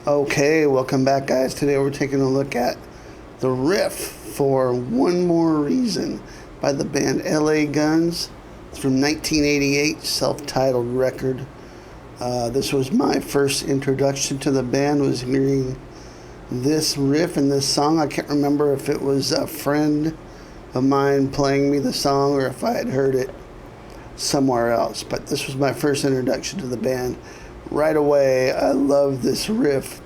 Okay, welcome back, guys. Today we're taking a look at the Riff for One More Reason by the band Tracii Guns. It's from 1988, self-titled record. This was my first introduction to the band, was hearing this riff and this song. I can't remember if it was a friend of mine playing me the song or if I had heard it somewhere else, but this was my first introduction to the band. Right away, I loved this riff.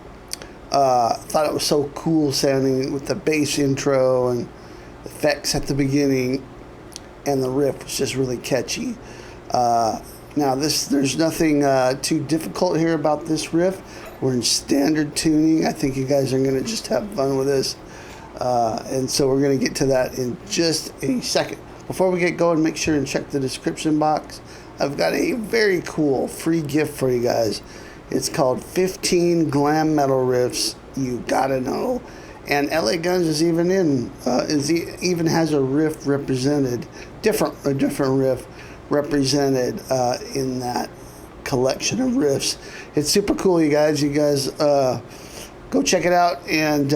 Thought it was so cool sounding with the bass intro and effects at the beginning, and the riff was just really catchy. Now, there's nothing too difficult here about this riff. We're in standard tuning. I think you guys are going to just have fun with this, and so we're going to get to that in just a second. Before we get going, make sure and check the description box. I've got a very cool free gift for you guys. It's called 15 Glam Metal Riffs You Gotta Know. And Tracii Guns is even has a riff represented, a different riff represented in that collection of riffs. It's super cool, you guys. You guys go check it out, and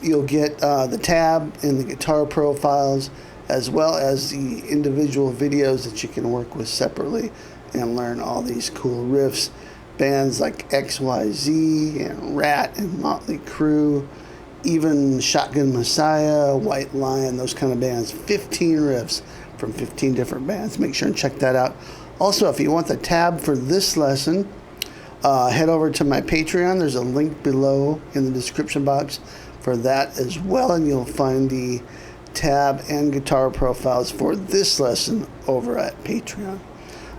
you'll get the tab and the guitar profiles, as well as the individual videos that you can work with separately and learn all these cool riffs. Bands like XYZ and Rat and Motley Crue, even Shotgun Messiah, White Lion, those kind of bands. 15 riffs from 15 different bands. Make sure and check that out. Also, if you want the tab for this lesson, head over to my Patreon. There's a link below in the description box for that as well, and you'll find the tab and guitar profiles for this lesson over at Patreon.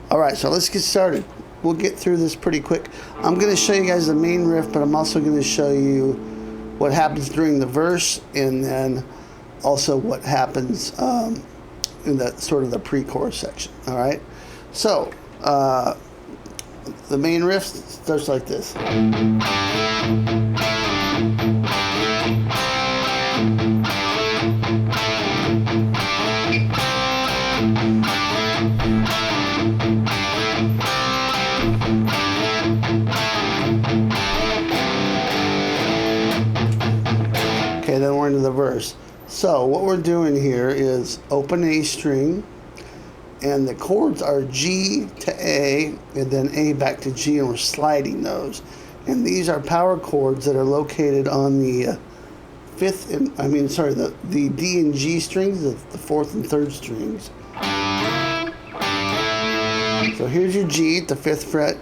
Alright, so let's get started. We'll get through this pretty quick. I'm going to show you guys the main riff, but I'm also going to show you what happens during the verse, and then also what happens in the sort of the pre-chorus section. Alright, so the main riff starts like this. Okay, then we're into the verse. So what we're doing here is open A string, and the chords are G to A, and then A back to G, and we're sliding those. And these are power chords that are located on the the D and G strings, the fourth and third strings. So here's your G at the 5th fret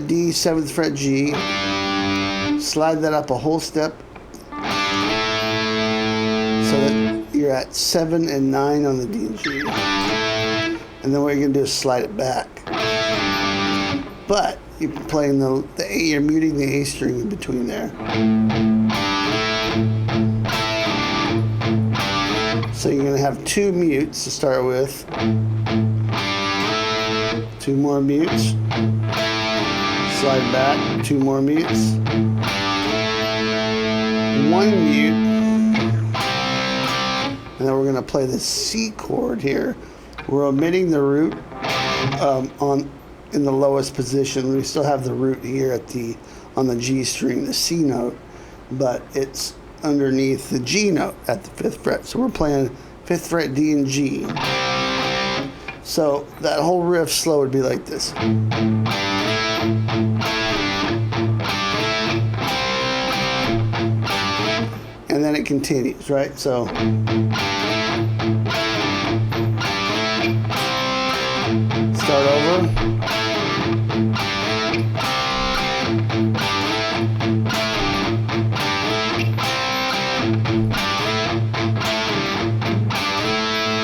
D, 7th fret G. Slide that up a whole step, so that you're at 7 and 9 on the D and G. And then what you're going to do is slide it back. But you're playing the A, you're muting the A string in between there. So you're going to have 2 mutes to start with. 2 more mutes. Slide back, 2 more mutes. 1 mute. And then we're going to play the C chord here. We're omitting the root in the lowest position. We still have the root here on the G string, the C note, but it's underneath the G note at the 5th fret. So we're playing 5th fret D and G. So that whole riff slow would be like this. And then it continues, right? So start over.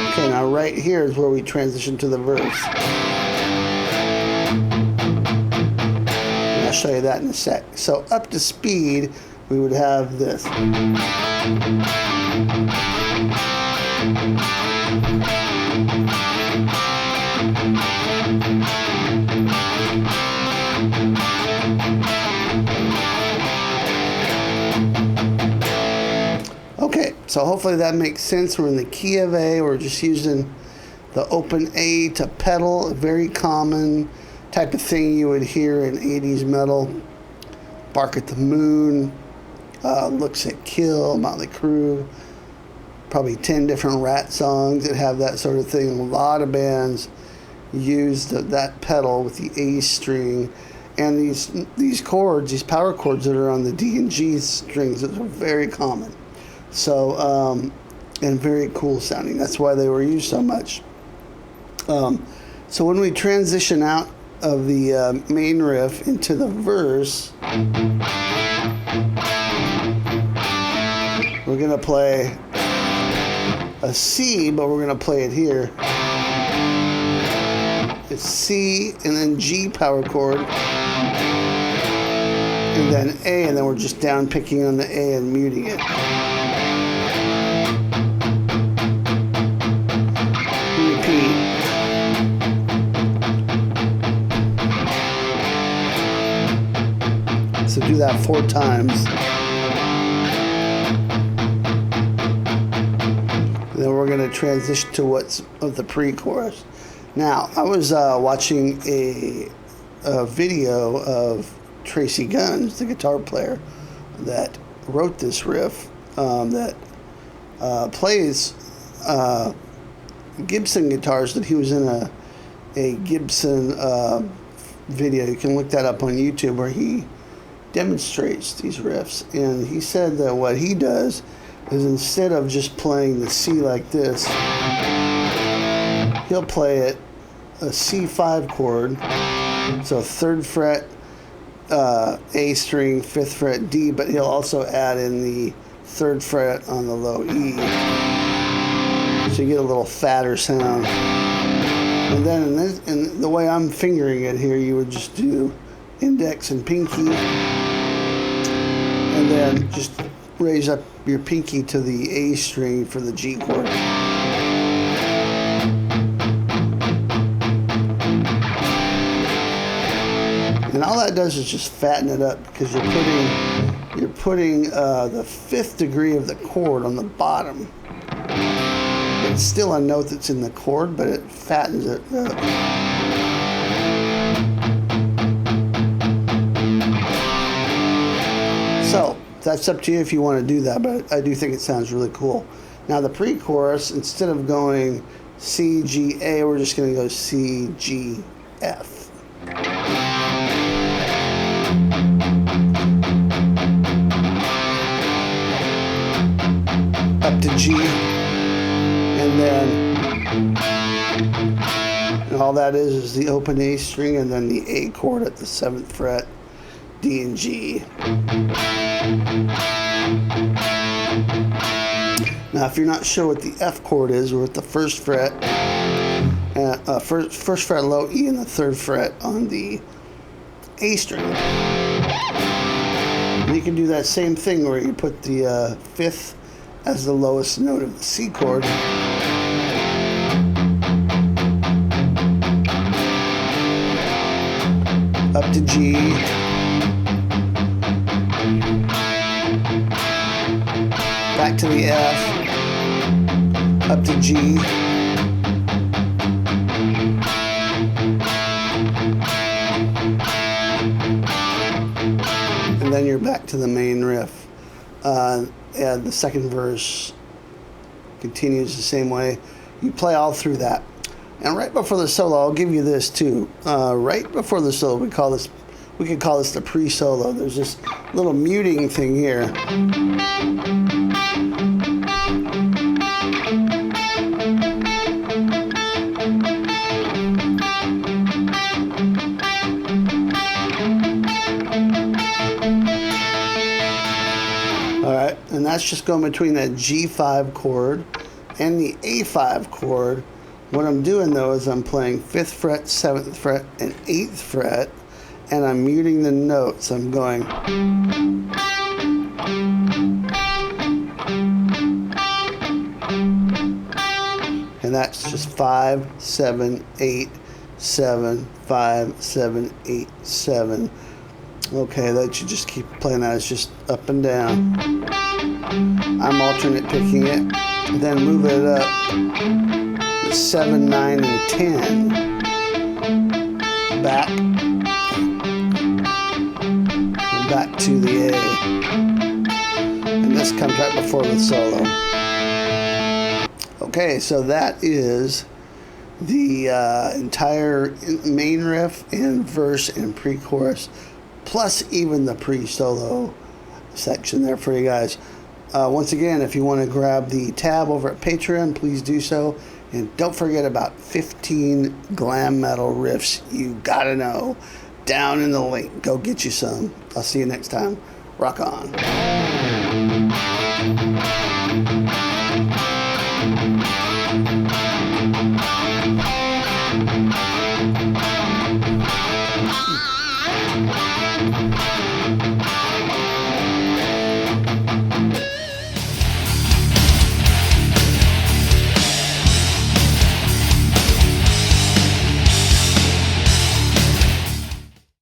Okay, now right here is where we transition to the verse. And I'll show you that in a sec. So up to speed, we would have this. Okay, so hopefully that makes sense. We're in the key of A. We're just using the open A to pedal, a very common type of thing you would hear in 80s metal. Bark at the Moon, Looks at Kill, Motley Crue, probably 10 different Rat songs that have that sort of thing. A lot of bands use that pedal with the A string, and these chords, these power chords that are on the D and G strings, those are very common. So, and very cool sounding. That's why they were used so much. So when we transition out of the main riff into the verse, we're going to play a C, but we're going to play it here. It's C and then G power chord, and then A, and then we're just down picking on the A and muting it. Repeat. So do that 4 times. And then we're going to transition to what's of the pre-chorus. Now, I was watching a video of Tracii Guns, the guitar player that wrote this riff, that plays Gibson guitars, that he was in a Gibson video. You can look that up on YouTube, where he demonstrates these riffs. And he said that what he does is, instead of just playing the C like this, he'll play it a C5 chord, so 3rd fret A string, 5th fret D, but he'll also add in the 3rd fret on the low E, so you get a little fatter sound. And then in the way I'm fingering it here, you would just do index and pinky, and then just raise up your pinky to the A string for the G chord. And all that does is just fatten it up, because you're putting the 5th degree of the chord on the bottom. It's still a note that's in the chord, but it fattens it up. So that's up to you if you want to do that, but I do think it sounds really cool. Now the pre-chorus, instead of going C, G, A, we're just going to go C, G, F. Up to G, and all that is the open A string, and then the A chord at the 7th fret, D and G. Now, if you're not sure what the F chord is, we're at the 1st fret, first fret low E, and the 3rd fret on the A string. And you can do that same thing where you put the 5th as the lowest note of the C chord. Up to G. Back to the F. Up to G. And then you're back to the main riff. And the second verse continues the same way. You play all through that. And right before the solo, I'll give you this too. Right before the solo, we could call this the pre-solo. There's this little muting thing here. And that's just going between that G5 chord and the A5 chord. What I'm doing though is I'm playing 5th fret, 7th fret, and 8th fret, and I'm muting the notes. I'm going. And that's just 5, 7, 8, 7, 5, 7, 8, 7. Okay, that you just keep playing that. It's just up and down. I'm alternate picking it, then move it up 7, 9, and 10. Back. And back to the A. And this comes right before the solo. Okay, so that is the entire main riff and verse and pre-chorus, plus even the pre-solo section there for you guys. Once again, if you want to grab the tab over at Patreon, please do so. And don't forget about 15 glam metal riffs you gotta know down in the link. Go get you some. I'll see you next time. Rock on.